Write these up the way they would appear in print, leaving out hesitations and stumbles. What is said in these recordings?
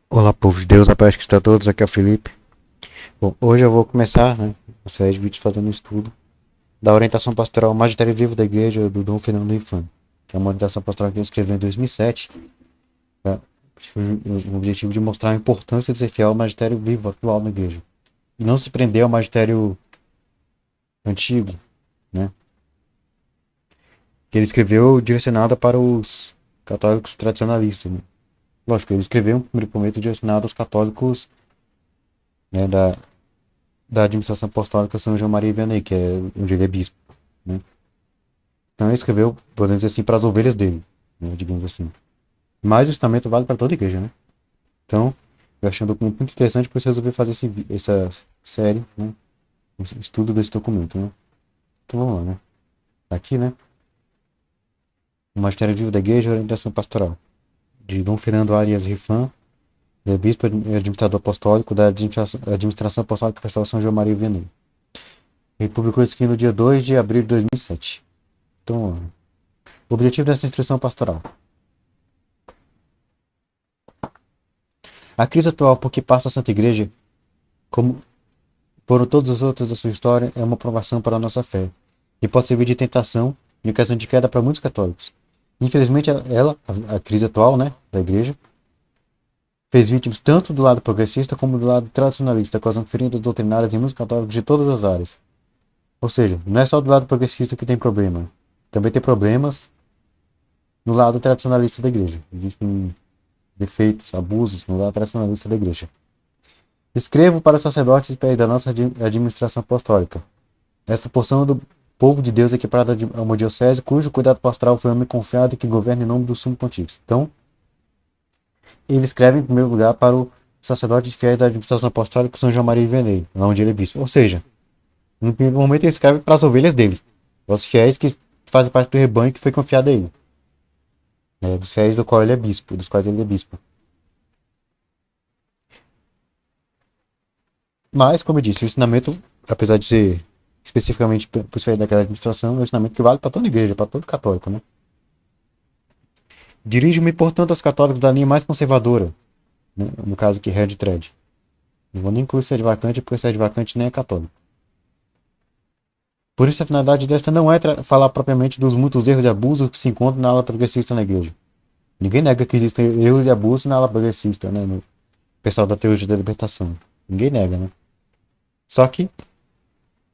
Olá, povo de Deus, a paz que está a todos, aqui é o Felipe. Bom, hoje eu vou começar, uma série de vídeos fazendo um estudo da orientação pastoral Magistério Vivo da Igreja do Dom Fernando Infante, que é uma orientação pastoral que ele escreveu em 2007, tá? Com o objetivo de mostrar a importância de ser fiel ao magistério vivo atual na Igreja, e não se prender ao magistério antigo, né? Que ele escreveu direcionada para os católicos tradicionalistas, né? Lógico, ele escreveu um primeiro momento direcionado aos católicos, né, da administração apostólica São João Maria Vianney, que é onde ele é bispo, né? Então ele escreveu, podemos dizer assim, para as ovelhas dele, né, digamos assim. Mas o testamento vale para toda a igreja, né? Então, eu achei um documento muito interessante, por isso eu resolvi fazer essa série, né? Esse estudo desse documento, né? Então vamos lá, né? Aqui, né? O Magistério Vivo da Igreja e Orientação Pastoral, de Dom Fernando Arias Rifan, bispo e administrador apostólico da Administração Apostólica Pastoral São João Maria Vianney. Ele publicou isso aqui no dia 2 de abril de 2007. Então, o objetivo dessa instrução pastoral. A crise atual por que passa a Santa Igreja, como foram todos os outros da sua história, é uma provação para a nossa fé, e pode servir de tentação e ocasião de queda para muitos católicos. Infelizmente, a crise atual, né, da Igreja, fez vítimas tanto do lado progressista como do lado tradicionalista, causando feridas doutrinárias em muitos católicos de todas as áreas. Ou seja, não é só do lado progressista que tem problema, também tem problemas no lado tradicionalista da Igreja. Existem defeitos, abusos no lado tradicionalista da Igreja. Escrevo para os sacerdotes e pés da nossa administração apostólica. Esta porção do povo de Deus equiparada a uma diocese, cujo cuidado pastoral foi homem confiado e que governa em nome do sumo pontífice. Então, ele escreve em primeiro lugar para o sacerdote fiéis da administração apostólica São João Maria Vianney, onde ele é bispo. Ou seja, no primeiro momento ele escreve para as ovelhas dele, os fiéis que fazem parte do rebanho que foi confiado a ele, né, dos fiéis do qual ele é bispo, dos quais ele é bispo. Mas, como eu disse, o ensinamento, apesar de ser especificamente para os fiéis daquela administração, é um ensinamento que vale para toda igreja, para todo católico, né? Dirijo-me, portanto, aos católicos da linha mais conservadora, né? No caso aqui, Red Thread. Não vou nem incluir sede vacante, porque sede vacante nem é católico. Por isso, a finalidade desta não é falar propriamente dos muitos erros e abusos que se encontram na ala progressista na igreja. Ninguém nega que existem erros e abusos na ala progressista, né? No pessoal da teologia da libertação. Ninguém nega, né? Só que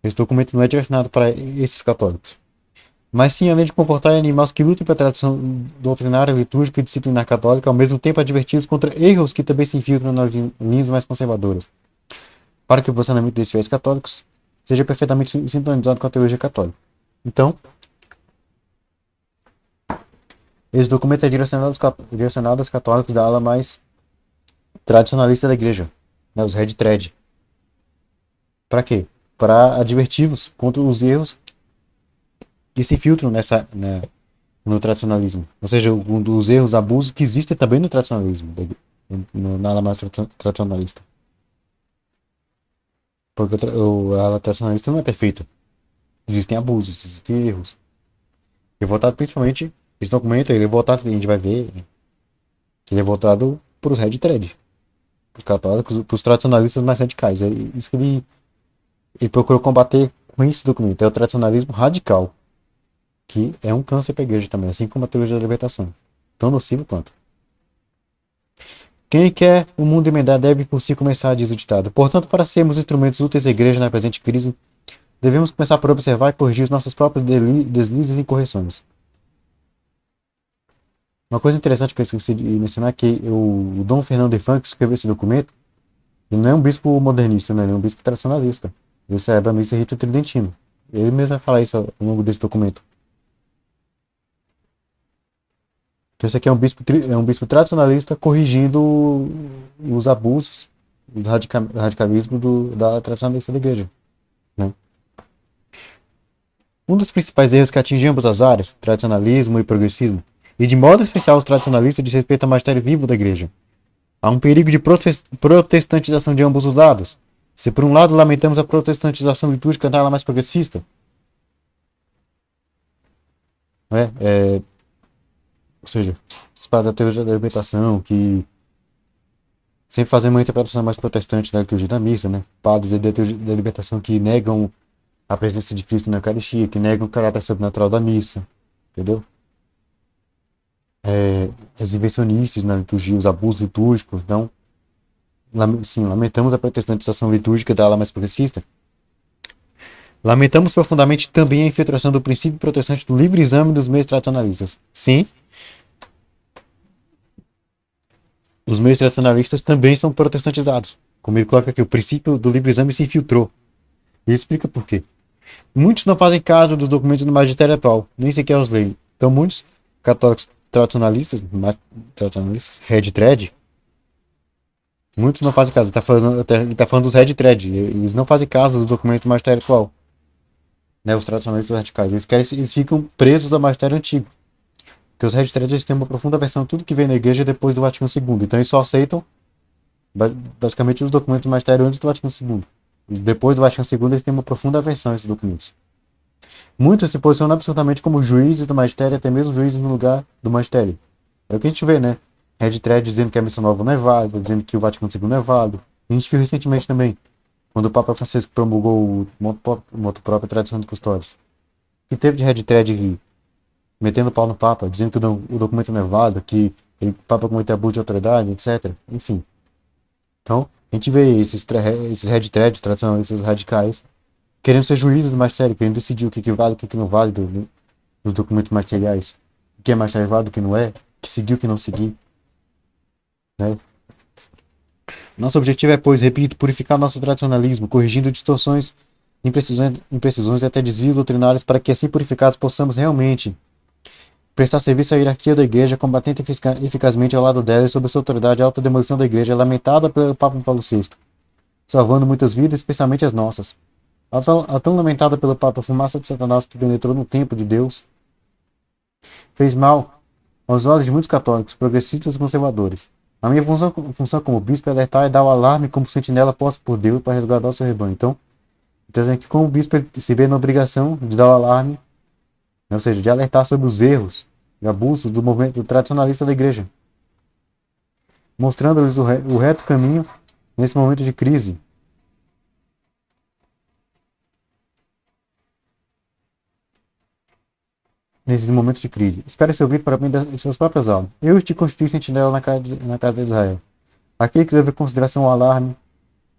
esse documento não é direcionado para esses católicos. Mas sim, além de comportar animais que lutam pela tradição doutrinária, litúrgica e disciplinar católica, ao mesmo tempo advertidos contra erros que também se infiltram nas linhas mais conservadoras, para que o posicionamento desses fiéis católicos seja perfeitamente sintonizado com a teologia católica. Então, esse documento é direcionado aos católicos da ala mais tradicionalista da igreja, né, os Red Thread. Para quê? Para adverti-los contra os erros que se filtram no tradicionalismo. Ou seja, um dos erros, abusos que existem também no tradicionalismo, na ala mais tradicionalista. Porque a ala tradicionalista não é perfeita. Existem abusos, existem erros. E é voltado principalmente, esse documento, ele é voltado, a gente vai ver, que ele é voltado para os Red Thread, para os católicos, para os tradicionalistas mais radicais. É isso que ele procurou combater com esse documento, é o tradicionalismo radical, que é um câncer para a igreja também, assim como a teologia da libertação. Tão nocivo quanto. Quem quer o mundo emendar deve por si começar, diz o ditado. Portanto, para sermos instrumentos úteis à igreja na presente crise, devemos começar por observar e corrigir os nossos próprios deslizes e correções. Uma coisa interessante que eu esqueci de mencionar é que o Dom Fernando de Franco, que escreveu esse documento, ele não é um bispo modernista, né? Ele é um bispo tradicionalista. Ele celebra a missa rito tridentino. Ele mesmo vai falar isso ao longo desse documento. Então, esse aqui é um bispo tradicionalista corrigindo os abusos, o radicalismo da tradicionalista da igreja, né? Um dos principais erros que atinge ambas as áreas, tradicionalismo e progressismo, e de modo especial os tradicionalistas, diz respeito ao magistério vivo da igreja. Há um perigo de protestantização de ambos os lados. Se por um lado lamentamos a protestantização litúrgica da ala mais progressista, né? Ou seja, os padres da teologia da libertação, que sempre fazendo uma interpretação mais protestante da liturgia da missa, né? Padres da libertação que negam a presença de Cristo na Eucaristia, que negam o caráter sobrenatural da missa, entendeu? As invencionices na liturgia, os abusos litúrgicos, então, sim, lamentamos a protestantização litúrgica da ala mais progressista. Lamentamos profundamente também a infiltração do princípio protestante do livre exame dos meios tradicionalistas. Sim, os meios tradicionalistas também são protestantizados. Como ele coloca aqui, o princípio do livre exame se infiltrou. E explica por quê. Muitos não fazem caso dos documentos do magistério atual, nem sequer os leem. Então, muitos católicos tradicionalistas, red thread, muitos não fazem caso. Ele tá falando dos red thread. Eles não fazem caso dos documentos do magistério atual. Né, os tradicionalistas radicais. Eles ficam presos ao magistério antigo. Porque os red threads têm uma profunda versão de tudo que vem na igreja depois do Vaticano II. Então, eles só aceitam basicamente os documentos do magistério antes do Vaticano II. Depois do Vaticano II, eles têm uma profunda aversão a esses documentos. Muitos se posicionam absolutamente como juízes do magistério, até mesmo juízes no lugar do magistério. É o que a gente vê, né? Red Thread dizendo que a missa nova não é válida, dizendo que o Vaticano II não é válido. E a gente viu recentemente também, quando o Papa Francisco promulgou o moto próprio tradição de custódios. Que teve de Red Thread metendo o pau no Papa, dizendo que o documento não é válido, que o Papa cometeu abuso de autoridade, etc. Enfim. Então, a gente vê esses Red Thread tradicionalistas radicais querendo ser juízes do magistério, querendo decidir o que vale e o que não vale dos documentos magisteriais. O que é magistério válido, o que não é, o que seguir, o que não seguir. Né? Nosso objetivo é, pois, repito, purificar nosso tradicionalismo, corrigindo distorções, imprecisões e até desvios doutrinários, para que, assim purificados, possamos realmente prestar serviço à hierarquia da igreja, combatendo eficazmente ao lado dela e sob a sua autoridade a alta demolição da igreja, lamentada pelo Papa Paulo VI, salvando muitas vidas, especialmente as nossas. A tão lamentada pelo Papa fumaça de Satanás que penetrou no templo de Deus, fez mal aos olhos de muitos católicos, progressistas e conservadores. A minha função como bispo é alertar e dar o alarme como sentinela posta por Deus para resguardar o seu rebanho. Então dizendo que como bispo ele se vê na obrigação de dar o alarme, ou seja, de alertar sobre os erros e abusos do movimento tradicionalista da igreja, mostrando-lhes o reto caminho nesse momento de crise. Nesses momentos de crise. Espere ser ouvido para bem das suas próprias almas. Eu te constituí sentinela na casa de Israel. Aquele que leva em consideração o alarme,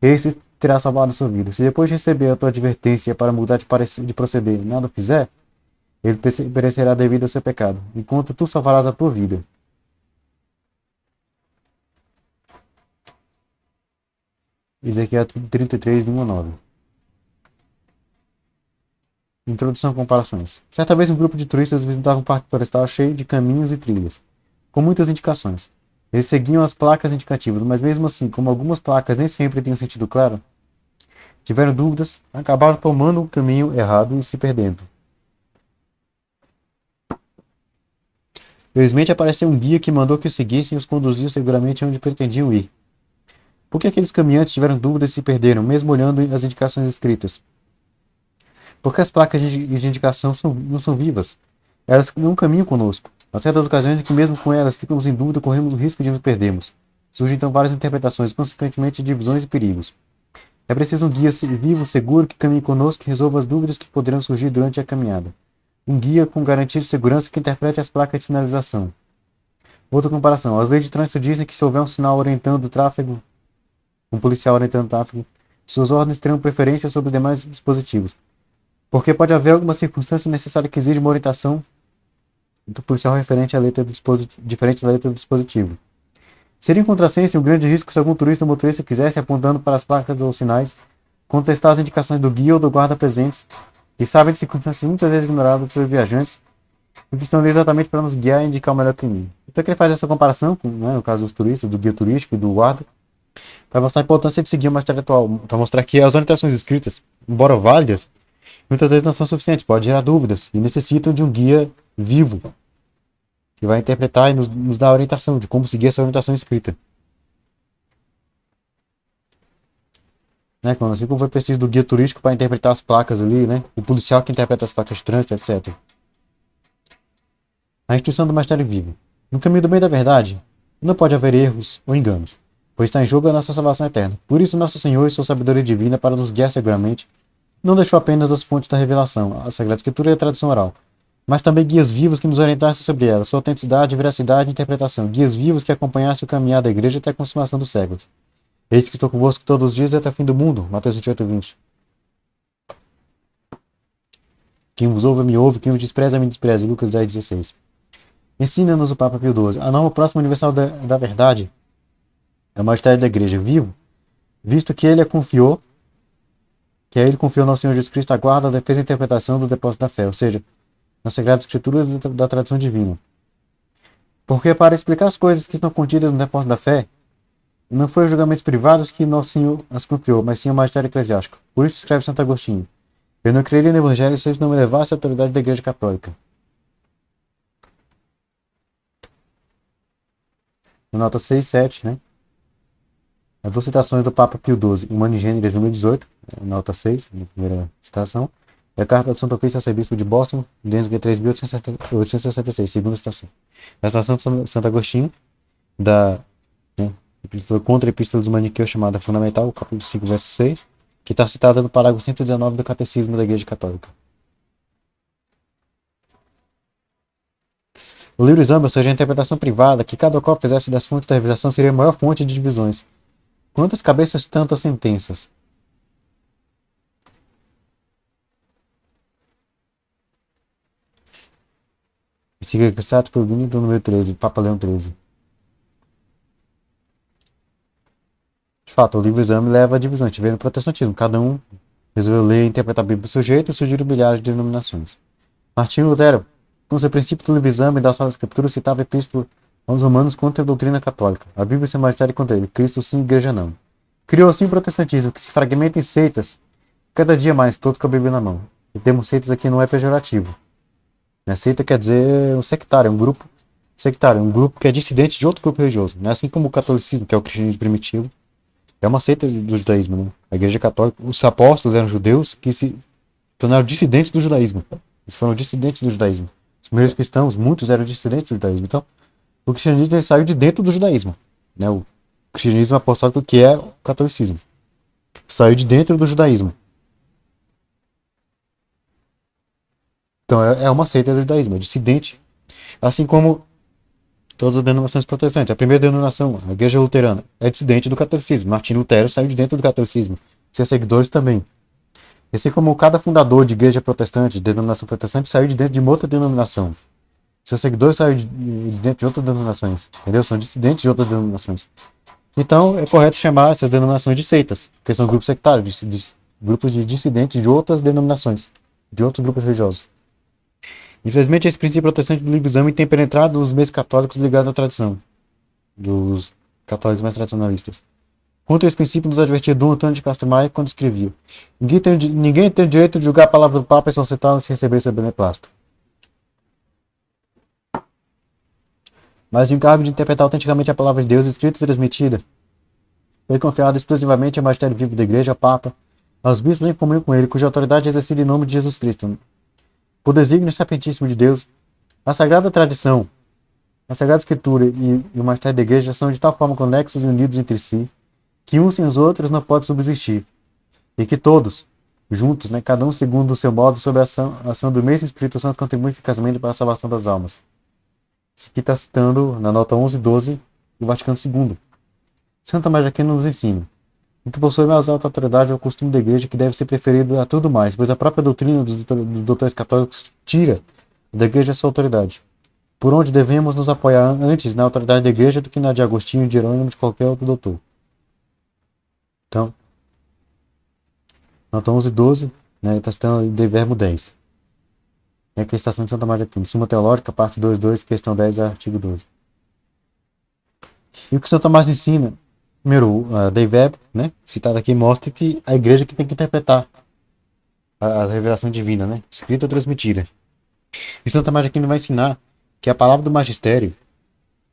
esse terá salvado a sua vida. Se depois de receber a tua advertência para mudar de proceder, nada o fizer, ele perecerá devido ao seu pecado, enquanto tu salvarás a tua vida. Ezequiel 33, 1 a 9. Introdução a comparações. Certa vez um grupo de turistas visitava um parque florestal cheio de caminhos e trilhas, com muitas indicações. Eles seguiam as placas indicativas, mas mesmo assim, como algumas placas nem sempre tinham sentido claro, tiveram dúvidas, acabaram tomando o caminho errado e se perdendo. Felizmente apareceu um guia que mandou que os seguissem e os conduziu seguramente onde pretendiam ir. Por que aqueles caminhantes tiveram dúvidas e se perderam, mesmo olhando as indicações escritas? Porque as placas de indicação não são vivas. Elas não caminham conosco. Há certas ocasiões em que, mesmo com elas, ficamos em dúvida, corremos o risco de nos perdermos. Surgem então várias interpretações, consequentemente divisões e perigos. É preciso um guia vivo, seguro, que caminhe conosco e resolva as dúvidas que poderão surgir durante a caminhada. Um guia com garantia de segurança que interprete as placas de sinalização. Outra comparação. As leis de trânsito dizem que se houver um sinal orientando o tráfego, um policial orientando o tráfego, suas ordens terão preferência sobre os demais dispositivos. Porque pode haver alguma circunstância necessária que exija uma orientação do policial referente à letra diferente da letra do dispositivo. Seria um contrassenso e um grande risco se algum turista ou motorista quisesse, apontando para as placas ou sinais, contestar as indicações do guia ou do guarda presentes, que sabem de circunstâncias muitas vezes ignoradas pelos viajantes, e que estão ali exatamente para nos guiar e indicar o melhor caminho. Então ele faz essa comparação, com, né, no caso dos turistas, do guia turístico e do guarda, para mostrar a importância de seguir uma história atual, para mostrar que as orientações escritas, embora válidas, muitas vezes não são suficientes, pode gerar dúvidas e necessitam de um guia vivo que vai interpretar e nos dar a orientação de como seguir essa orientação escrita. Né? Assim como foi preciso do guia turístico para interpretar as placas ali, né? O policial que interpreta as placas de trânsito, etc. A instituição do magistério vivo. No caminho do bem da verdade, não pode haver erros ou enganos. pois está em jogo a nossa salvação eterna. Por isso, nosso Senhor e sua sabedoria divina, para nos guiar seguramente, não deixou apenas as fontes da revelação, a Sagrada Escritura e a tradição oral, mas também guias vivos que nos orientassem sobre ela, sua autenticidade, veracidade e interpretação, guias vivos que acompanhassem o caminhar da igreja até a consumação dos séculos. Eis que estou convosco todos os dias e até o fim do mundo. Mateus 28:20. Quem vos ouve, me ouve, quem vos despreza, me despreza. Lucas 10:16. Ensina-nos o Papa Pio XII. A norma próxima universal da verdade é o magistério da igreja vivo, visto que ele confiou no Senhor Jesus Cristo a guarda, a defesa e a interpretação do depósito da fé, ou seja, na Sagrada Escritura da tradição divina. Porque para explicar as coisas que estão contidas no depósito da fé, não foi os julgamentos privados que nosso Senhor as confiou, mas sim o magistério eclesiástico. Por isso escreve Santo Agostinho: eu não creria no Evangelho se isso não me levasse à autoridade da Igreja Católica. Nota 6, 7, né? As duas citações do Papa Pio XII, Humani Generis, 2018, nota 6, na primeira citação, e a carta do Santo Ofício ao Arcebispo de Boston, dentro de 3.866, segunda citação. A citação de Santo Agostinho, contra a Epístola dos Maniqueus, chamada Fundamental, capítulo 5, verso 6, que está citada no parágrafo 119 do Catecismo da Igreja Católica. O livro exame, ou seja, a interpretação privada, que cada qual fizesse das fontes da revelação, seria a maior fonte de divisões. Quantas cabeças, tantas sentenças. Siga Crissato foi o bonito número 13, Papa Leão 13. De fato, o livro exame leva a divisão. A gente vê no protestantismo. Cada um resolveu ler e interpretar a Bíblia do seu jeito e surgiram milhares de denominações. Martinho Lutero, com seu princípio do livro exame da Sagrada Escritura, citava a epístola aos romanos contra a doutrina católica. A Bíblia e seu magistério contra ele. Cristo sim, igreja não. Criou assim o protestantismo, que se fragmenta em seitas, cada dia mais, todos com a Bíblia na mão. O termo seitas aqui não é pejorativo. A seita quer dizer um sectário, um grupo sectário, um grupo que é dissidente de outro grupo religioso. Não é assim como o catolicismo, que é o cristianismo primitivo. É uma seita do judaísmo, né? A Igreja Católica, os apóstolos eram judeus que se tornaram dissidentes do judaísmo. Eles foram dissidentes do judaísmo. Os primeiros cristãos, muitos eram dissidentes do judaísmo. Então, o cristianismo ele saiu de dentro do judaísmo, né? O cristianismo apostólico, que é o catolicismo, saiu de dentro do judaísmo. Então, é uma seita do judaísmo, é dissidente. Assim como todas as denominações protestantes. A primeira denominação, a Igreja Luterana, é dissidente do catolicismo. Martim Lutero saiu de dentro do catolicismo. Seus seguidores também. Assim como cada fundador de igreja protestante, de denominação protestante, saiu de dentro de uma outra denominação. Seus seguidores saíram de dentro de outras denominações. Entendeu? São dissidentes de outras denominações. Então, é correto chamar essas denominações de seitas, porque são grupos sectários, grupos de dissidentes de outras denominações, de outros grupos religiosos. Infelizmente, esse princípio protestante do livre exame tem penetrado nos meios católicos ligados à tradição, dos católicos mais tradicionalistas. Contra esse princípio, nos advertia Dom Antônio de Castro Maia quando escrevia: ninguém tem o direito de julgar a palavra do Papa e solicitar se receber seu beneplácito. Mas o encargo de interpretar autenticamente a palavra de Deus escrita e transmitida foi confiado exclusivamente ao magistério vivo da Igreja, ao Papa, aos bispos em comunhão com ele, cuja autoridade é exercida em nome de Jesus Cristo. Por desígnio sapientíssimo de Deus, a Sagrada Tradição, a Sagrada Escritura e o magistério da Igreja são de tal forma conexos e unidos entre si, que uns sem os outros não podem subsistir, e que todos, juntos, cada um segundo o seu modo, sob a ação do mesmo Espírito Santo, contribuem eficazmente para a salvação das almas. Isso aqui está citando na nota 11/12 do Vaticano II. Santo Tomás de Aquino nos ensina: o que possui mais alta autoridade é o costume da Igreja, que deve ser preferido a tudo mais, pois a própria doutrina dos doutores católicos tira da Igreja sua autoridade. Por onde devemos nos apoiar antes na autoridade da Igreja do que na de Agostinho, de Jerônimo, de qualquer outro doutor. Então, nota 11/12, está citando de Verbo 10. É a questão de Santo Tomás de Aquino. Suma Teológica, parte 2.2, questão 10, artigo 12. E o que Santo Tomás ensina? Primeiro, a Dei Verbo, citado aqui, mostra que a Igreja que tem que interpretar a revelação divina, escrita ou transmitida. E Santo Tomás de Aquino vai ensinar que a palavra do magistério,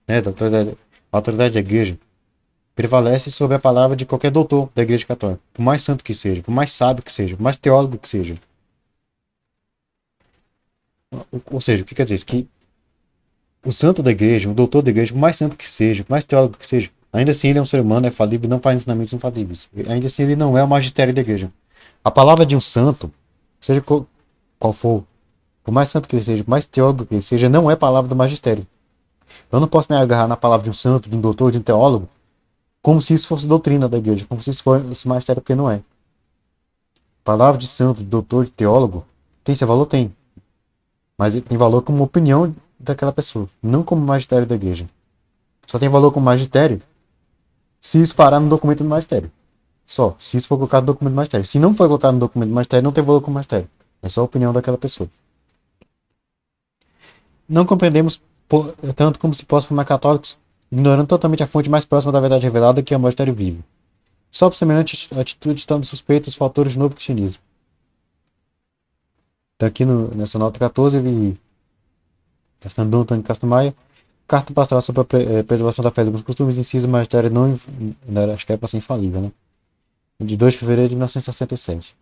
da autoridade da Igreja, prevalece sobre a palavra de qualquer doutor da Igreja Católica, por mais santo que seja, por mais sábio que seja, por mais teólogo que seja. Ou seja, o que quer dizer isso? Que o santo da Igreja, o doutor da Igreja, por mais santo que seja, por mais teólogo que seja, Ainda assim, ele é um ser humano, é falível e não faz ensinamentos infalíveis. Ainda assim, ele não é o magistério da igreja. A palavra de um santo, seja qual for, por mais santo que ele seja, por mais teólogo que ele seja, não é palavra do magistério. Eu não posso me agarrar na palavra de um santo, de um doutor, de um teólogo, como se isso fosse doutrina da igreja, como se isso fosse magistério, porque não é. Palavra de santo, de doutor, de teólogo, tem seu valor? Tem. Mas ele tem valor como opinião daquela pessoa, não como magistério da igreja. Só tem valor como magistério se isso parar no documento do magistério. Só, se isso for colocado no documento do magistério. Se não for colocado no documento do magistério, não tem valor como magistério. É só a opinião daquela pessoa. Não compreendemos tanto como se possa formar católicos, ignorando totalmente a fonte mais próxima da verdade revelada, que é o magistério vivo. Só por semelhante atitude estão suspeitos os fatores do novo cristianismo. Então aqui nessa nota 14, ele, gastando Dom Antônio Castro Maia, carta pastoral sobre a preservação da fé dos costumes, inciso magistério não, acho que é para ser infalível, né? De 2 de fevereiro de 1967.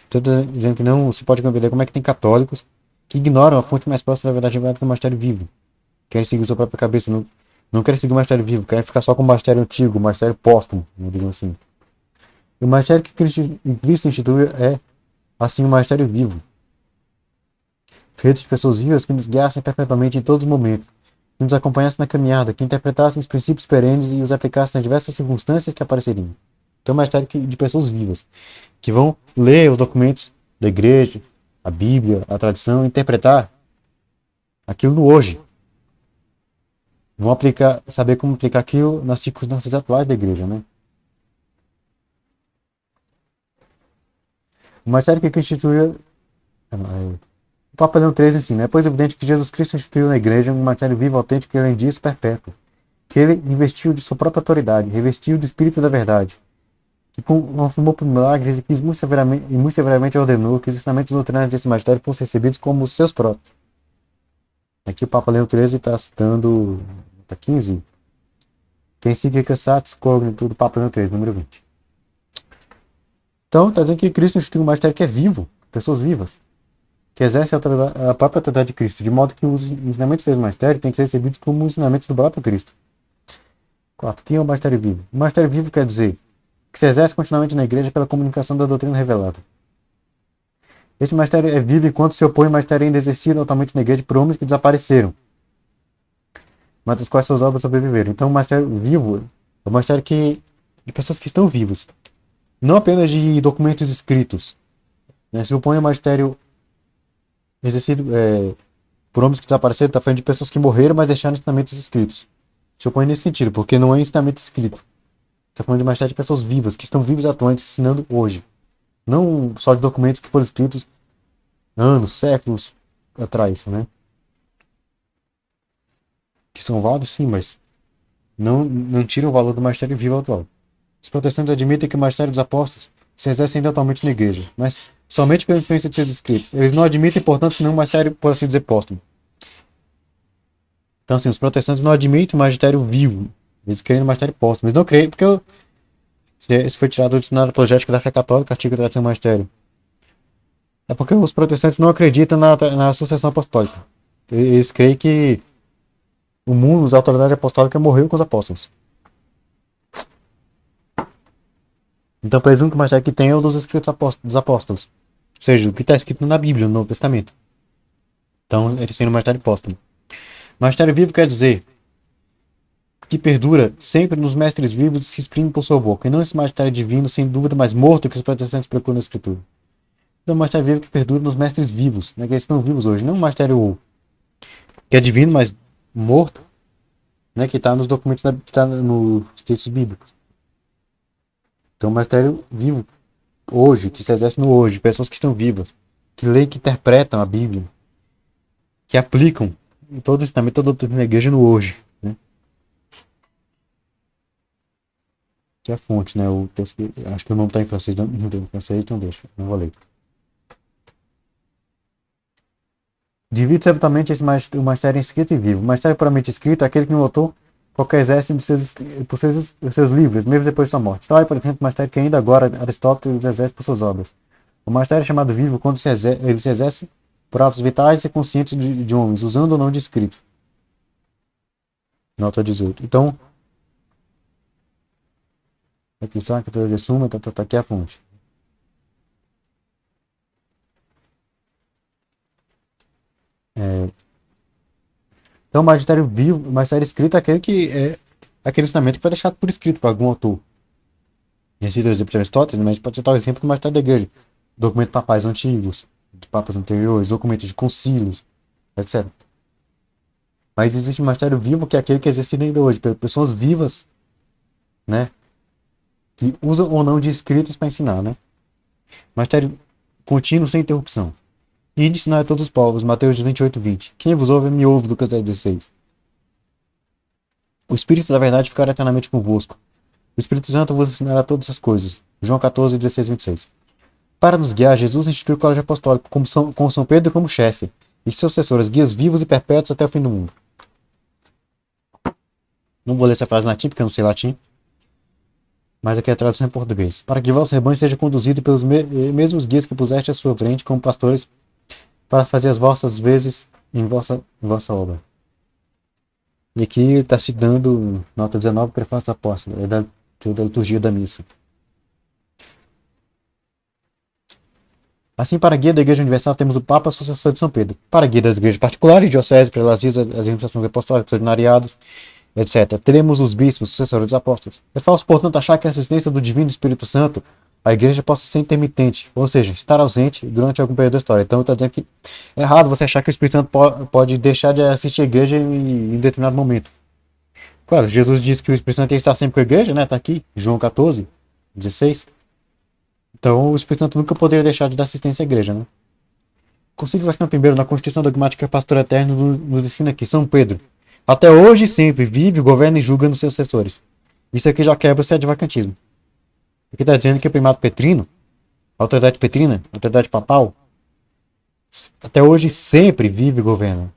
Então, dizendo que não se pode compreender como é que tem católicos que ignoram a fonte mais próxima da verdade revelada, que é o magistério vivo. Querem seguir sua própria cabeça, não querem seguir o magistério vivo, querem ficar só com o magistério antigo, o magistério póstumo, digamos assim. E o magistério que Cristo instituiu é, assim, um magistério vivo, feito de pessoas vivas que nos guiassem perpetuamente em todos os momentos, que nos acompanhassem na caminhada, que interpretassem os princípios perenes e os aplicassem nas diversas circunstâncias que apareceriam. Então, é um magistério de pessoas vivas, que vão ler os documentos da igreja, a Bíblia, a tradição, e interpretar aquilo no hoje. Vão aplicar, saber como aplicar aquilo nas circunstâncias atuais da igreja, né? O magistério que instituiu o Papa Leão XIII ensina: é pois evidente que Jesus Cristo instituiu na igreja um magistério vivo, autêntico e além disso perpétuo, que ele investiu de sua própria autoridade, revestiu do espírito da verdade, que confirmou por milagres e que muito severamente ordenou que os ensinamentos doutrinários desse magistério fossem recebidos como os seus próprios. Aqui o Papa Leão XIII está citando, nota 15, quem encíclica Satis Cognitus do Papa Leão XIII, número 20. Então, está dizendo que Cristo instituiu um magistério que é vivo, pessoas vivas, que exercem a própria autoridade de Cristo, de modo que os ensinamentos desse magistério têm que ser recebidos como ensinamentos do próprio Cristo. 4. Quem é o magistério vivo? O magistério vivo quer dizer que se exerce continuamente na igreja pela comunicação da doutrina revelada. Este magistério é vivo enquanto se opõe ao magistério ainda exercido totalmente na igreja por homens que desapareceram, mas dos quais suas obras sobreviveram. Então, o magistério vivo é o magistério de pessoas que estão vivas, não apenas de documentos escritos. Né? Se opõe ao magistério exercido por homens que desapareceram, está falando de pessoas que morreram, mas deixaram ensinamentos escritos. Se opõe nesse sentido, porque não é ensinamento escrito. Está falando de magistério de pessoas vivas, que estão vivas e atuantes, ensinando hoje. Não só de documentos que foram escritos anos, séculos atrás, né? Que são válidos, sim, mas não tiram o valor do magistério vivo atual. Os protestantes admitem que o magistério dos apóstolos se exerce ainda atualmente na igreja, mas somente pela influência de seus escritos. Eles não admitem, portanto, nenhum magistério, por assim dizer, póstumo. Então, assim, os protestantes não admitem o magistério vivo. Eles querem o magistério póstumo. Eles não creem, porque isso foi tirado do dicionário apologético da fé católica, artigo tradição magistério. É porque os protestantes não acreditam na sucessão apostólica. Eles creem que o mundo, a autoridade apostólica, morreu com os apóstolos. Então, para eles, o único magistério que tem é o dos escritos dos apóstolos. Ou seja, o que está escrito na Bíblia, no Novo Testamento. Então, eles têm o magistério póstumo. Magistério vivo quer dizer que perdura sempre nos mestres vivos e se exprime por sua boca, e não esse magistério divino, sem dúvida, mais morto que os protestantes procuram na Escritura. Então, o magistério vivo que perdura nos mestres vivos, né, que eles estão vivos hoje, não um magistério que é divino, mas morto, né, que está nos documentos, que está nos textos bíblicos. Então, o magistério vivo, hoje, que se exerce no hoje, pessoas que estão vivas, que leem, que interpretam a Bíblia, que aplicam todo o ensinamento, toda a doutrina da igreja no hoje. Né? Que é a fonte, né? Acho que o nome está em francês, não tem em francês, então deixa, não vou ler. Divide separatamente o magistério escrito e vivo. O magistério puramente escrito é aquele que o autor qualquer exerce por seus livros, mesmo depois de sua morte. Então, aí, por exemplo, o magistério que ainda agora Aristóteles exerce por suas obras. O magistério é chamado vivo quando ele se exerce por atos vitais e conscientes de homens, usando ou não de escrito. Nota 18. Então, Aqui só que teoria suma, tá aqui a fonte. Então, o magistério vivo, o magistério escrito é aquele que é aquele ensinamento que foi deixado por escrito por algum autor. Esse exemplo de Aristóteles, mas a gente pode citar o exemplo do magistério da igreja. Documentos papais antigos, de papas anteriores, documentos de concílios, etc. Mas existe um magistério vivo que é aquele que é exercido ainda hoje, pelas pessoas vivas, né? Que usam ou não de escritos para ensinar, né? Magistério contínuo sem interrupção. E de ensinar a todos os povos, Mateus 28:20. Quem vos ouve, me ouve, Lucas 10:16. O Espírito da verdade ficará eternamente convosco. O Espírito Santo vos ensinará todas as coisas. João 14:16-26. Para nos guiar, Jesus instituiu o colégio apostólico com São Pedro como chefe, e seus sucessores, guias vivos e perpétuos até o fim do mundo. Não vou ler essa frase em latim, porque eu não sei latim, mas aqui é a tradução em português. Para que vosso rebanho seja conduzido pelos mesmos guias que puseste à sua frente como pastores, para fazer as vossas vezes em vossa obra. E aqui está se dando nota 19, prefácio do apóstolo, é da liturgia da missa. Assim, para a guia da Igreja Universal, temos o Papa Sucessor de São Pedro. Para a guia das igrejas particulares, dioceses, prelazias, administrações apostólicas, ordinariados, etc., teremos os bispos, sucessores dos apóstolos. É falso, portanto, achar que a assistência do Divino Espírito Santo à igreja possa ser intermitente, ou seja, estar ausente durante algum período da história. Então, está dizendo que é errado você achar que o Espírito Santo pode deixar de assistir a igreja em determinado momento. Claro, Jesus disse que o Espírito Santo ia estar sempre com a igreja, né? Está aqui, João 14:16. Então, o Espírito Santo nunca poderia deixar de dar assistência à igreja, né? O Concílio Vaticano I, na Constituição Dogmática Pastor Eterno, nos ensina aqui, São Pedro, até hoje e sempre, vive, governa e julga nos seus sucessores. Isso aqui já quebra o sede-vacantismo. Aqui está dizendo que o primado petrino, a autoridade petrina, a autoridade papal, até hoje sempre vive e governa.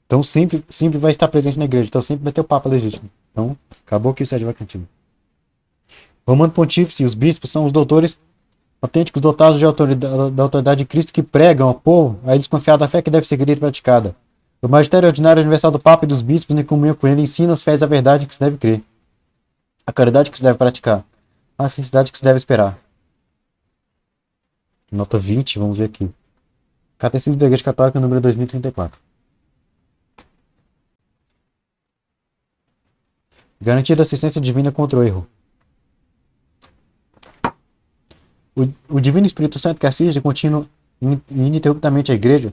Então, sempre vai estar presente na igreja. Então, sempre vai ter o Papa legítimo. Então, acabou aqui o sede-vacantismo. O Romano Pontífice e os bispos são os doutores autênticos dotados da autoridade de Cristo que pregam ao povo a desconfiar da fé que deve ser seguida e praticada. O magistério ordinário universal do Papa e dos bispos, em comunhão com ele, ensina as fés da verdade que se deve crer, a caridade que se deve praticar, a felicidade que se deve esperar. Nota 20, vamos ver aqui. Catecismo da Igreja Católica, número 2034. Garantia da assistência divina contra o erro. O Divino Espírito Santo que assiste contínuo ininterruptamente a Igreja,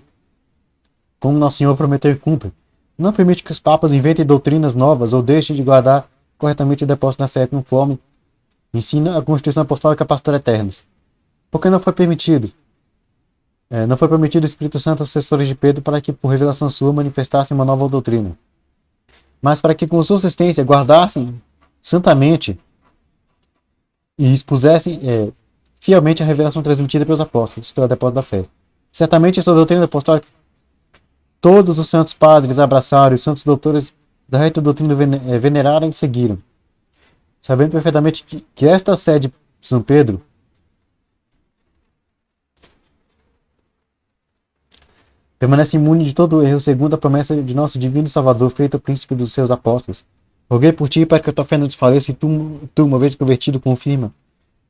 como Nosso Senhor prometeu e cumpre, não permite que os papas inventem doutrinas novas ou deixem de guardar corretamente o depósito da fé conforme ensina a Constituição Apostólica Pastor Eternos. Porque não foi permitido. Não foi permitido o Espírito Santo aos sucessores de Pedro para que, por revelação sua, manifestassem uma nova doutrina, mas para que com sua assistência guardassem santamente e expusessem fielmente a revelação transmitida pelos apóstolos, pelo depósito da fé. Certamente essa doutrina apostólica todos os santos padres abraçaram e os santos doutores da reta doutrina veneraram e seguiram, sabendo perfeitamente que esta sé de São Pedro permanece imune de todo erro, segundo a promessa de nosso divino Salvador, feita ao príncipe dos seus apóstolos. Roguei por ti para que a tua fé não desfaleça e tu, uma vez convertido, confirma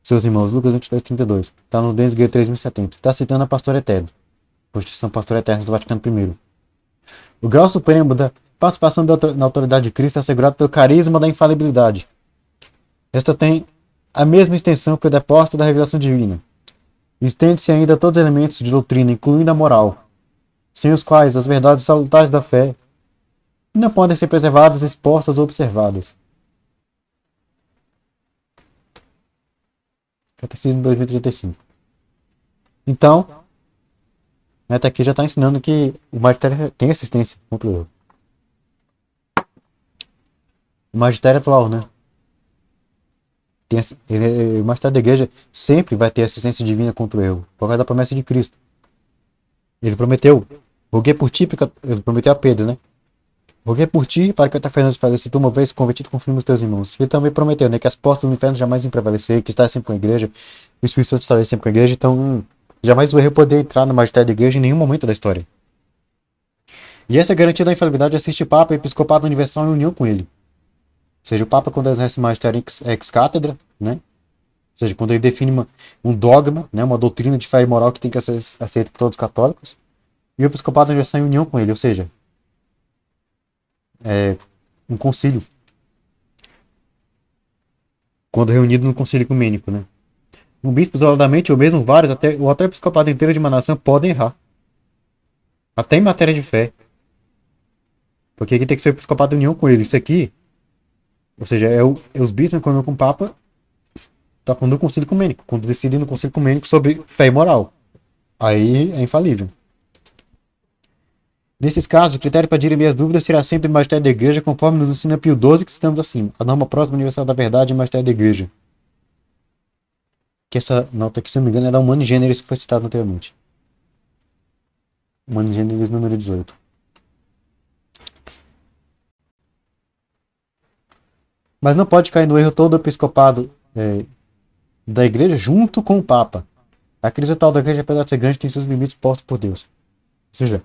seus irmãos. Lucas 22:32. Está no DSG 3070. Está citando a Pastor Eterno. Constituição Pastor Eterno do Vaticano I. O grau supremo da participação na autoridade de Cristo é assegurado pelo carisma da infalibilidade. Esta tem a mesma extensão que o depósito da revelação divina. Estende-se ainda a todos os elementos de doutrina, incluindo a moral, sem os quais as verdades salutares da fé não podem ser preservadas, expostas ou observadas. Catecismo 2035. Então, até aqui já está ensinando que o magistério tem assistência contra o erro. O magistério atual, né? O magistério da igreja sempre vai ter assistência divina contra o erro, por causa da promessa de Cristo. Ele prometeu, roguei por ti, ele prometeu a Pedro, né? Roguei por ti para que a tua fé não desfaleça, se tu uma vez convertido, confirma os teus irmãos. Ele também prometeu, né, que as portas do inferno jamais iam prevalecer, que está sempre com a igreja, o Espírito Santo estará sempre com a igreja, então jamais o erro poderia entrar no magistério da igreja em nenhum momento da história. E essa garantia da infalibilidade assiste o Papa e o Episcopado Universal em união com ele. Ou seja, o Papa, quando exerce o magistério ex cátedra, né, seja, quando ele define um dogma, né, uma doutrina de fé e moral que tem que ser aceita por todos os católicos, e o episcopado já está em união com ele, ou seja, um concílio, quando reunido no concílio ecumênico, né. Um bispo isoladamente, ou mesmo vários, ou até o episcopado inteiro de uma nação, podem errar. Até em matéria de fé. Porque aqui tem que ser o episcopado em união com ele. Isso aqui, ou seja, é os bispos quando com o Papa, está falando do concílio ecumênico, quando decidem no concílio ecumênico sobre fé e moral. Aí é infalível. Nesses casos, o critério para dirimir as dúvidas será sempre o magistério da igreja, conforme nos ensina Pio XII, que estamos acima. A norma próxima universal da verdade e o magistério da igreja. Que essa nota aqui, se não me engano, é da Humani Generis que foi citado anteriormente. Humani Generis número 18. Mas não pode cair no erro todo o episcopado da igreja junto com o Papa. A crise total da igreja, apesar de ser grande, tem seus limites postos por Deus. Ou seja,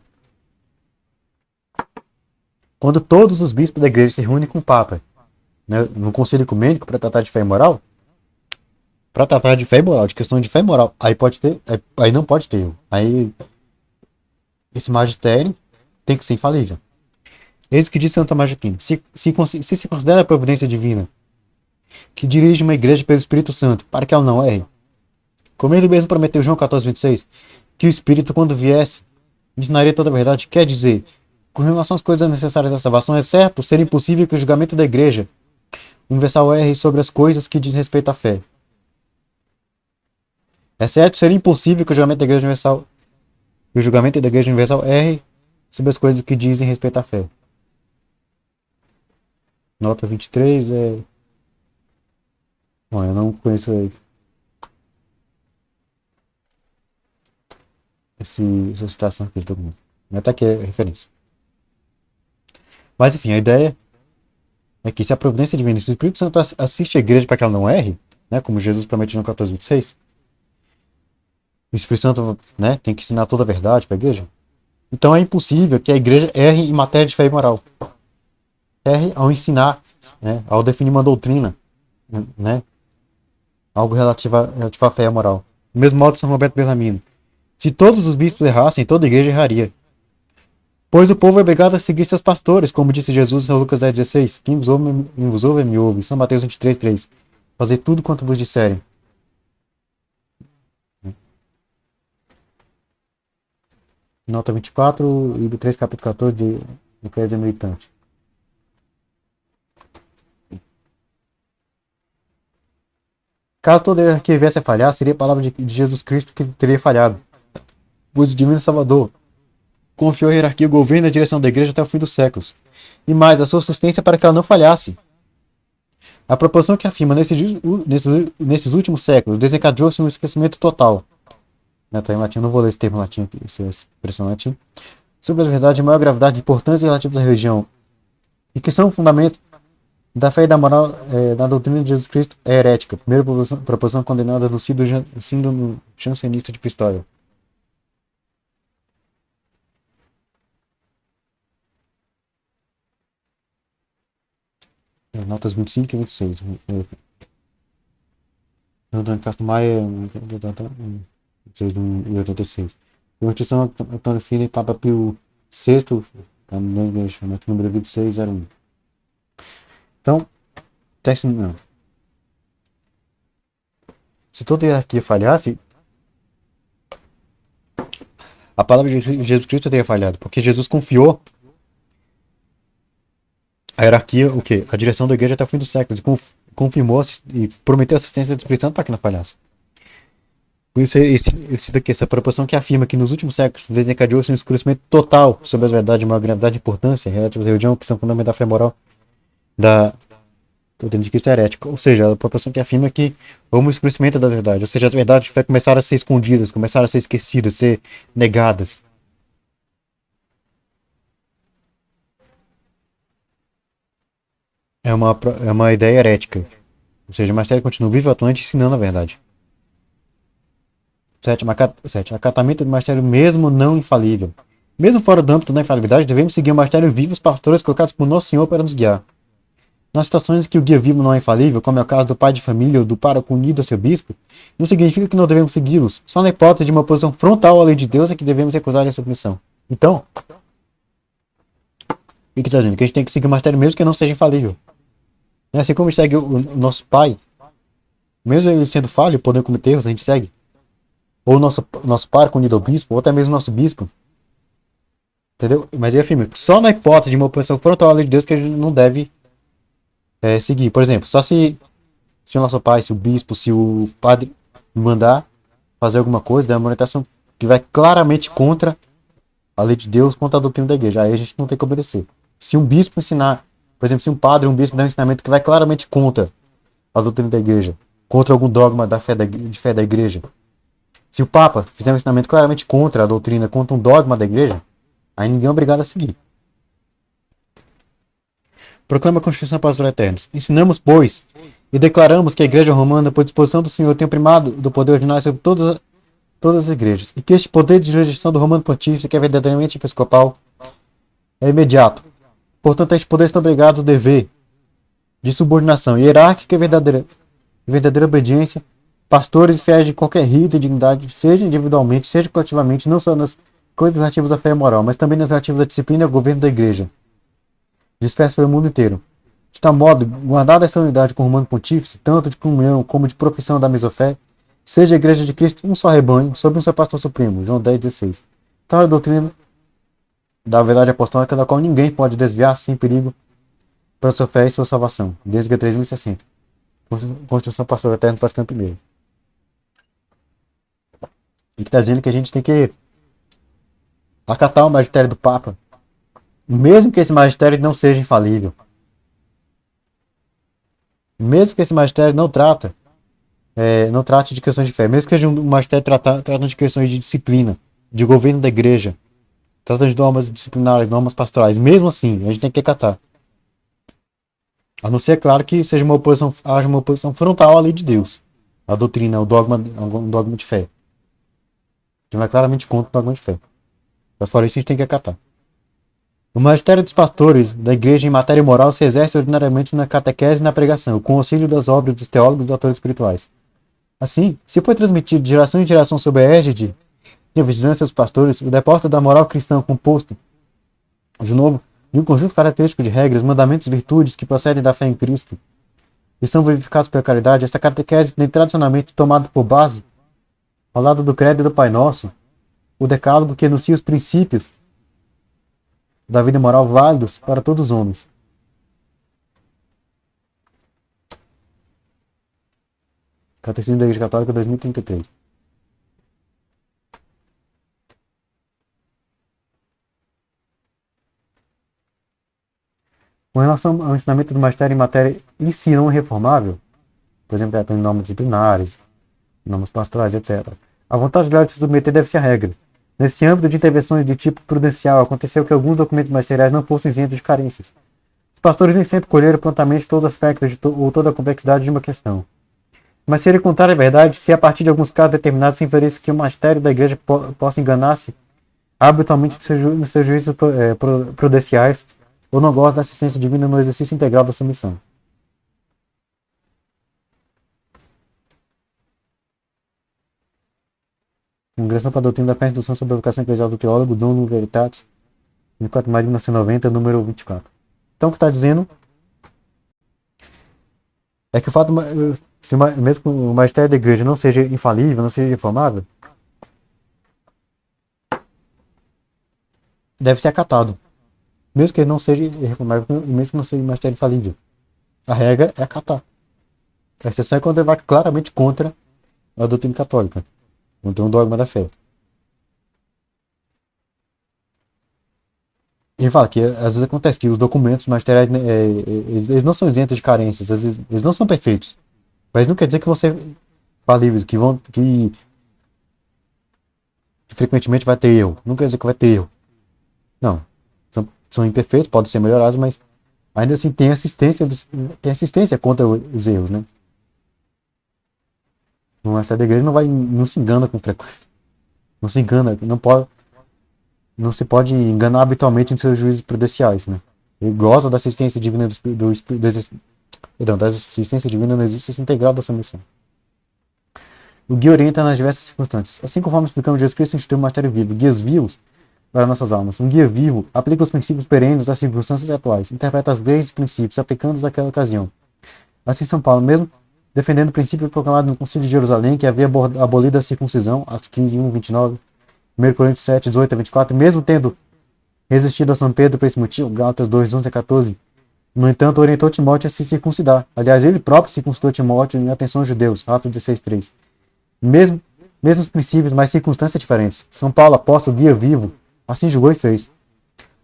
quando todos os bispos da igreja se reúnem com o Papa, né, no concílio ecumênico para tratar de fé e moral, de questão de fé e moral, aí não pode ter erro. Aí esse magistério tem que ser infalível. Eis que diz Santo Tomás de Aquino: se considera a providência divina que dirige uma igreja pelo Espírito Santo para que ela não erre, como ele mesmo prometeu João 14:26, que o Espírito, quando viesse, ensinaria toda a verdade, quer dizer, com relação às coisas necessárias à salvação, é certo ser impossível que o julgamento da igreja universal erre sobre as coisas que diz respeito à fé. É certo ser impossível que o julgamento da igreja universal erre sobre as coisas que dizem respeito à fé. Nota 23 é... Bom, eu não conheço essa citação aqui do documento. Mas tá aqui a referência. Mas enfim, a ideia é que se a providência divina, se o Espírito Santo assiste a igreja para que ela não erre, né, como Jesus promete no 14:26, o Espírito Santo, né, tem que ensinar toda a verdade para a igreja. Então é impossível que a igreja erre em matéria de fé e moral. Erre ao ensinar, né, ao definir uma doutrina, né, algo relativo à fé e à moral. Do mesmo modo, São Roberto Bellarmino: se todos os bispos errassem, toda a igreja erraria. Pois o povo é obrigado a seguir seus pastores, como disse Jesus em São Lucas 10:16. Quem vos ouve, me ouve. São Mateus 23:3. Fazer tudo quanto vos disserem. Nota 24, livro 3, capítulo 14 de Eclésia Militante. Caso toda a hierarquia viesse a falhar, seria a palavra de Jesus Cristo que teria falhado. Pois o Divino Salvador confiou a hierarquia, o governo e a direção da igreja até o fim dos séculos. E mais, a sua assistência para que ela não falhasse. A proporção que afirma nesses últimos séculos desencadeou-se um esquecimento total. Está em latim, não vou ler esse termo em latim aqui, essa expressão em latim. Sobre as verdades de maior gravidade e importância relativas à religião, e que são o fundamento da fé e da moral da doutrina de Jesus Cristo, é herética. Primeira proposição condenada no síndrome jansenista de Pistoia. Notas 25 e 26. Antônio Castro Maia, 86. Constituição Antônio Filho e Papa Pio VI, número 2601. Então, teste não. Se toda hierarquia falhasse, a palavra de Jesus Cristo teria falhado, porque Jesus confiou a hierarquia, o quê? A direção da igreja até o fim dos séculos, confirmou e prometeu assistência do Espírito Santo para que não falhasse. Por isso, essa proporção que afirma que nos últimos séculos desencadeou-se um esclarecimento total sobre as verdades de maior gravidade e importância relativas à religião, que são fundamentais da fé moral da doutrina de Cristo herética. Ou seja, a proporção que afirma que houve um esclarecimento das verdades. Ou seja, as verdades de fé começaram a ser escondidas, começaram a ser esquecidas, a ser negadas. É uma ideia herética. Ou seja, o Marcelo continua vivo, atuante, ensinando a verdade. 7. Acatamento do magistério mesmo não infalível. Mesmo fora do âmbito da infalibilidade, devemos seguir o magistério vivo, os pastores colocados por Nosso Senhor para nos guiar. Nas situações em que o guia vivo não é infalível, como é o caso do pai de família ou do pároco unido a seu bispo, não significa que não devemos segui-los. Só na hipótese de uma posição frontal à lei de Deus é que devemos recusar essa submissão. Então, o que está dizendo? Que a gente tem que seguir o magistério mesmo que não seja infalível. Assim como a gente segue o nosso pai, mesmo ele sendo falho, podendo cometer erros, a gente segue. Ou o nosso pároco unido ao bispo, ou até mesmo o nosso bispo. Entendeu? Mas ele afirma que só na hipótese de uma oposição frontal à lei de Deus que a gente não deve seguir. Por exemplo, só se o nosso pai, se o bispo, se o padre mandar fazer alguma coisa, dar uma orientação que vai claramente contra a lei de Deus, contra a doutrina da igreja. Aí a gente não tem que obedecer. Se um bispo ensinar, por exemplo, se um padre ou um bispo der um ensinamento que vai claramente contra a doutrina da igreja, contra algum dogma de fé da igreja, se o Papa fizer um ensinamento claramente contra a doutrina, contra um dogma da igreja, aí ninguém é obrigado a seguir. Proclama a Constituição para os eternos. Ensinamos, pois, e declaramos que a Igreja Romana, por disposição do Senhor, tem o primado do poder ordinário sobre todas as igrejas, e que este poder de jurisdição do Romano Pontífice, que é verdadeiramente episcopal, é imediato. Portanto, estes poderes estão obrigados ao dever de subordinação hierárquica e verdadeira obediência, pastores fiéis de qualquer rito e dignidade, seja individualmente, seja coletivamente, não só nas coisas relativas à fé e moral, mas também nas relativas à disciplina e ao governo da Igreja, disperso pelo mundo inteiro. De tal modo, guardada essa unidade com o Romano Pontífice, tanto de comunhão como de profissão da mesofé, seja a Igreja de Cristo um só rebanho, sob um só pastor supremo, João 10,16. Tal é a doutrina da verdade apostólica, da qual ninguém pode desviar sem perigo para sua fé e sua salvação. Desde 3.060. Constituição Pastoral Eterno, Vaticano I. E que está dizendo que a gente tem que acatar o magistério do Papa, mesmo que esse magistério não seja infalível. Mesmo que esse magistério não trate de questões de fé, mesmo que seja um magistério tratando de questões de disciplina, de governo da igreja, tratando de normas disciplinares, normas pastorais, mesmo assim, a gente tem que acatar. A não ser, claro, que haja uma oposição frontal à lei de Deus, à doutrina, ao dogma de fé. Que vai claramente contra o dogma de fé. Mas fora isso, a gente tem que acatar. O magistério dos pastores da igreja em matéria moral se exerce ordinariamente na catequese e na pregação, com o auxílio das obras dos teólogos e dos autores espirituais. Assim, se foi transmitido de geração em geração sob a égide e a vigilância dos pastores, o depósito da moral cristã composto, de novo, de um conjunto característico de regras, mandamentos e virtudes que procedem da fé em Cristo e são vivificados pela caridade, esta catequese tem tradicionalmente tomado por base, ao lado do credo e do Pai Nosso, o decálogo que enuncia os princípios da vida moral válidos para todos os homens. Catecismo da Igreja Católica 2033. Com relação ao ensinamento do magistério em matéria em si não reformável, por exemplo, em normas disciplinares, normas pastorais, etc., a vontade de se submeter deve ser a regra. Nesse âmbito de intervenções de tipo prudencial, aconteceu que alguns documentos magisteriais não fossem isentos de carências. Os pastores nem sempre colheram prontamente todos os aspectos ou toda a complexidade de uma questão. Mas seria contrário à verdade se a partir de alguns casos determinados se inferisse que o magistério da igreja possa enganar-se habitualmente nos seus juízos prudenciais ou não gosta da assistência divina no exercício integral da submissão. Congregação para a Doutrina da Fé e Instrução sobre a Educação Eclesial do Teólogo, Dom Veritatis, 24 de maio de 1990, número 24. Então, o que está dizendo é que o fato, mesmo que o magistério da igreja não seja infalível, não seja reformável, deve ser acatado. Mesmo que ele não seja reformável, mesmo que não seja magistério infalível. A regra é acatar. A exceção é quando ele vai claramente contra a doutrina católica, contra um dogma da fé. Ele fala que às vezes acontece que os documentos magisteriais, eles não são isentos de carências, às vezes, eles não são perfeitos. Mas não quer dizer que vão ser falíveis, que frequentemente vai ter erro. Não quer dizer que vai ter erro. Não. São imperfeitos, podem ser melhorados, mas ainda assim tem assistência contra os erros, né? Essa da igreja não se engana com frequência. Não se engana, não se pode enganar habitualmente em seus juízos prudenciais, né? Ele gosta da assistência divina Perdão, da existência divina não existe esse integral da sua missão. O guia orienta nas diversas circunstâncias. Assim conforme explicamos, Jesus Cristo instituiu um mistério vivo, guias vivos para nossas almas. Um guia vivo aplica os princípios perenes às circunstâncias atuais, interpreta as leis e princípios, aplicando-os àquela ocasião. Assim, São Paulo, mesmo defendendo o princípio proclamado no Concílio de Jerusalém, que havia abolido a circuncisão, Atos 15, 1, 29, 1 Coríntios 7, 18 a 24, mesmo tendo resistido a São Pedro por esse motivo, Gálatas 2, 11 a 14, no entanto, orientou Timóteo a se circuncidar. Aliás, ele próprio circuncidou Timóteo em atenção aos judeus, Atos 16, 3. Mesmos princípios, mas circunstâncias diferentes. São Paulo, apóstolo, guia vivo, assim julgou e fez.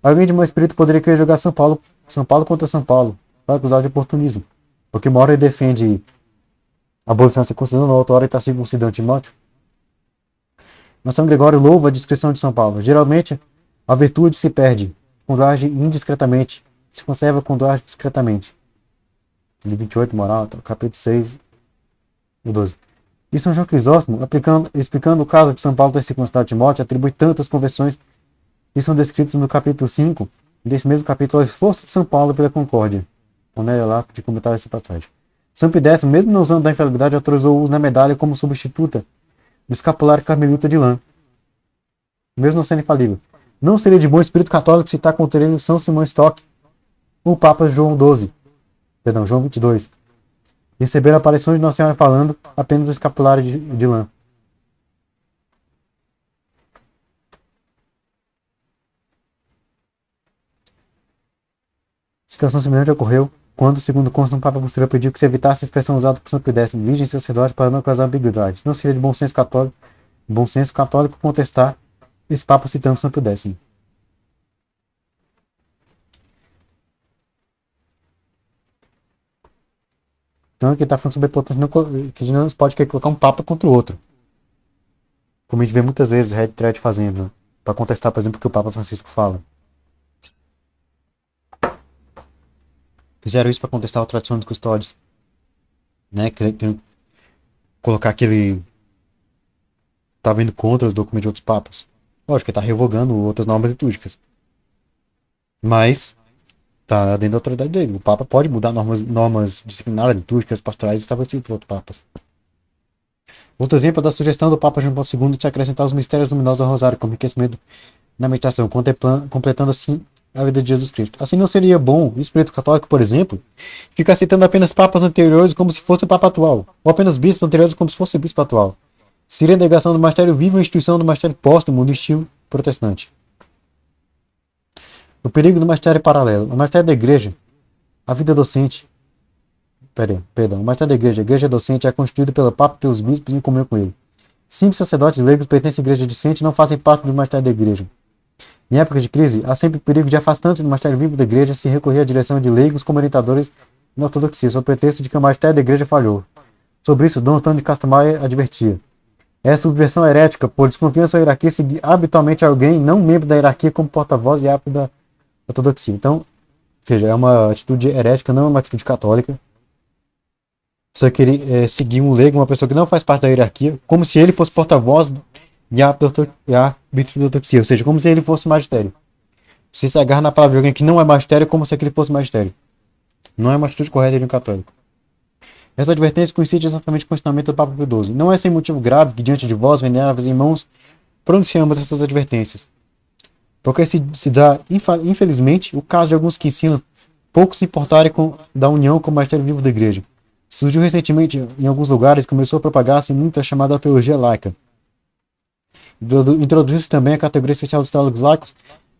Alguém de mau espírito poderia querer jogar São Paulo contra São Paulo, para acusar de oportunismo. Porque uma hora ele defende a abolição da circuncisão, na outra hora ele está circuncidando Timóteo. Mas São Gregório louva a discrição de São Paulo. Geralmente, a virtude se perde quando age indiscretamente, se conserva quando age discretamente. De 28, moral, capítulo 6 e 12. E São João Crisóstomo, explicando o caso de São Paulo ter circuncidado Timóteo, atribui tantas conversões que são descritas no capítulo 5, desse mesmo capítulo, ao esforço de São Paulo pela concórdia. Onera lá de comentar essa passagem. São Pio X, mesmo não usando da infalibilidade, autorizou o uso da medalha como substituta do escapulário carmelita de lã, mesmo não sendo infalível. Não seria de bom espírito católico citar contra ele São Simão Stock, o Papa João João 22. Receberam aparições de Nossa Senhora falando apenas do escapulário de lã. Situação semelhante ocorreu quando, segundo consta, um Papa posterior pediu que se evitasse a expressão usada por São Pio X, virgem e sacerdote, para não causar ambiguidade. Não seria de bom senso católico contestar esse Papa citando São Pio X. Então aqui está falando sobre a importância que a gente não pode querer colocar um Papa contra o outro. Como a gente vê muitas vezes Red Thread fazendo, né? Para contestar, por exemplo, o que o Papa Francisco fala. Fizeram isso para contestar a tradição dos custódios, né? Que colocar que ele estava indo contra os documentos de outros papas. Lógico que ele está revogando outras normas litúrgicas. Mas está dentro da autoridade dele. O Papa pode mudar normas disciplinares, litúrgicas, pastorais estabelecidas por outros papas. Outro exemplo é da sugestão do Papa João Paulo II de se acrescentar os mistérios luminosos ao rosário como enriquecimento na meditação, completando assim a vida de Jesus Cristo. Assim não seria bom o espírito católico, por exemplo, ficar citando apenas papas anteriores como se fosse o Papa atual, ou apenas bispos anteriores como se fosse o bispo atual. Seria a negação do magistério vivo e a instituição do magistério póstumo do estilo protestante. O perigo do magistério paralelo. O magistério da igreja, a vida docente, o magistério da igreja, a igreja docente é constituída pelo Papa e pelos bispos em comunhão com ele. Simples sacerdotes leigos pertencem à igreja discente e não fazem parte do magistério da igreja. Em época de crise, há sempre o perigo de afastantes do magistério vivo da igreja se recorrer à direção de leigos como orientadores na ortodoxia, sob pretexto de que o magistério da igreja falhou. Sobre isso, Dom Antônio de Castelmaia advertia. É subversão herética, por desconfiança ou hierarquia, seguir habitualmente alguém não membro da hierarquia como porta-voz e árbitro da ortodoxia. Então, ou seja, é uma atitude herética, não é uma atitude católica. Só querer seguir um leigo, uma pessoa que não faz parte da hierarquia, como se ele fosse porta-voz e árbitro da ortodoxia, ou seja, como se ele fosse magistério. Se agarra na palavra de alguém que não é magistério, como se aquele fosse magistério. Não é uma atitude correta de um católico. Essa advertência coincide exatamente com o ensinamento do Papa Pio XII. Não é sem motivo grave que, diante de vós, veneráveis irmãos, pronunciamos essas advertências. Porque se dá, infelizmente, o caso de alguns que ensinam pouco se importarem da união com o magistério vivo da igreja. Surgiu recentemente, em alguns lugares, começou a propagar-se muito a chamada teologia laica. Introduziu-se também a categoria especial dos teólogos laicos,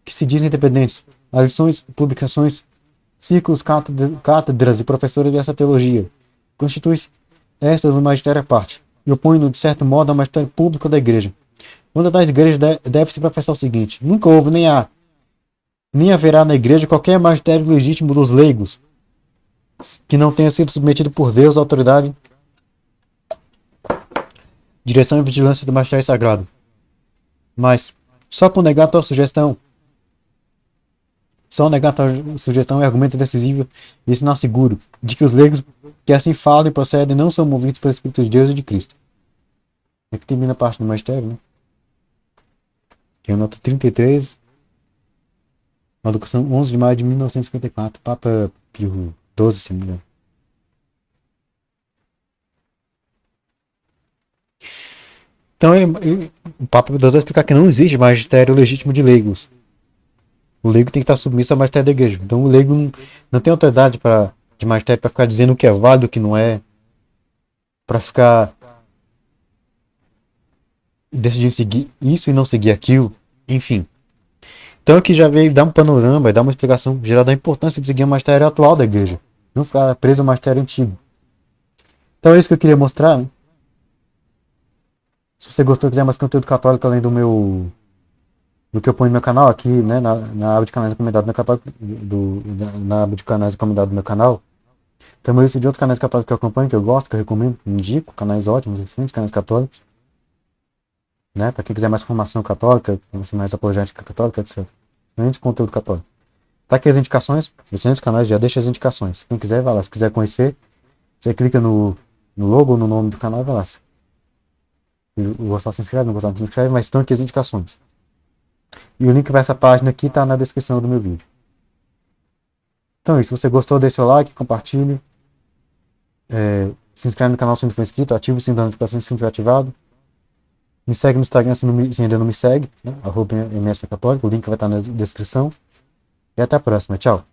que se dizem independentes. As lições, publicações, círculos, cátedras e professores dessa teologia constituem-se estas um magistério à parte, e opõem-no, de certo modo, ao magistério público da igreja. Uma das igrejas deve-se professar o seguinte: nunca houve, nem haverá na igreja qualquer magistério legítimo dos leigos, que não tenha sido submetido por Deus à autoridade, direção e vigilância do magistério sagrado. Mas, só negar tal sugestão é argumento decisivo e sinal seguro de que os leigos que assim falam e procedem não são movidos pelo Espírito de Deus e de Cristo. Aqui termina a parte do magistério, né? Que é a nota 33, a locução 11 de maio de 1954, Papa Pio XII, se não me engano. Então, o Papa Deus vai explicar que não existe magistério legítimo de leigos. O leigo tem que estar submisso ao magistério da igreja. Então, o leigo não tem autoridade de magistério para ficar dizendo o que é válido e o que não é, para ficar decidindo seguir isso e não seguir aquilo, enfim. Então, aqui já veio dar um panorama e dar uma explicação geral da importância de seguir o magistério atual da igreja, não ficar preso ao magistério antigo. Então, é isso que eu queria mostrar, né? Se você gostou e quiser mais conteúdo católico além do que eu ponho no meu canal aqui, né, na aba de canais recomendados do meu católico, na aba de canais recomendados do meu canal, tem uma lista de outros canais católicos que eu acompanho, que eu gosto, que eu recomendo, indico, canais ótimos, excelentes canais católicos, né, para quem quiser mais formação católica, mais apologética católica, etc. Excelente conteúdo católico. Tá aqui as indicações, excelentes canais, já deixa as indicações. Quem quiser, vai lá. Se quiser conhecer, você clica no logo ou no nome do canal e vai lá. Se gostar, se inscreve, não gostar, não se inscreve, mas estão aqui as indicações. E o link para essa página aqui está na descrição do meu vídeo. Então é isso. Se você gostou, deixe seu like, compartilhe. Se inscreve no canal se não for inscrito, ative o sininho das notificações se não for ativado. Me segue no Instagram se ainda não me segue, né? @mscatólico, o link vai estar na descrição. E até a próxima. Tchau.